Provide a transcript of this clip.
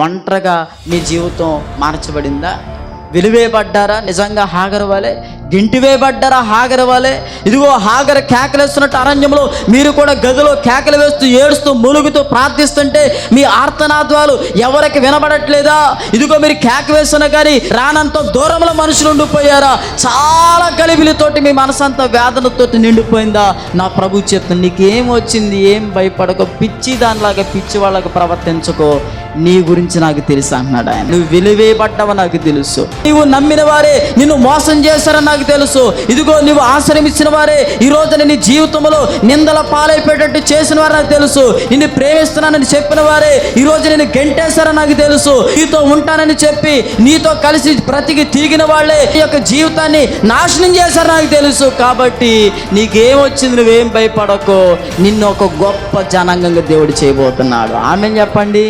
ఒంటరిగా మీ జీవితం మార్చబడిందా? వెలివేయబడ్డారా? నిజంగా హాగరు వలె గింటివేయబడ్డారా? హాగరు వలె. ఇదిగో హాగరు కేకలేస్తున్నట్టు అరణ్యంలో మీరు కూడా గదిలో కేకలు వేస్తూ ఏడుస్తూ మూలుగుతూ ప్రార్థిస్తుంటే మీ ఆర్తనాద్వాలు ఎవరికి వినబడట్లేదా? ఇదిగో మీరు కేక వేస్తున్నా కానీ రానంత దూరంలో మనుషులు ఉండిపోయారా? చాలా గలిబిలితోటి మీ మనసంతా వేదనతో నిండిపోయిందా? నా ప్రభు చెప్తుంది, నీకేం వచ్చింది, ఏం భయపడకో, పిచ్చి దానిలాగా పిచ్చి వాళ్ళకు ప్రవర్తించుకో, నీ గురించి నాకు తెలుసు అంటున్నాడు ఆయన. నువ్వు వెలివేయబడ్డావు నాకు తెలుసు, నువ్వు నమ్మిన వారే నిన్ను మోసం చేశారని నాకు తెలుసు. ఇదిగో నువ్వు ఆశ్రమించిన వారే ఈ రోజున నీ జీవితంలో నిందల పాలైపోయేటట్టు చేసిన వారు నాకు తెలుసు. నిన్ను ప్రేమిస్తున్నానని చెప్పిన వారే ఈ రోజు నేను గెంటేశారని నాకు తెలుసు. నీతో ఉంటానని చెప్పి నీతో కలిసి బ్రతికి తిరిగిన వాళ్ళే ఈ యొక్క జీవితాన్ని నాశనం చేశారు నాకు తెలుసు. కాబట్టి నీకేమొచ్చింది, నువ్వేం భయపడకో, నిన్ను ఒక గొప్ప జనాంగంగా దేవుడు చేయబోతున్నాడు. ఆమెన్ చెప్పండి.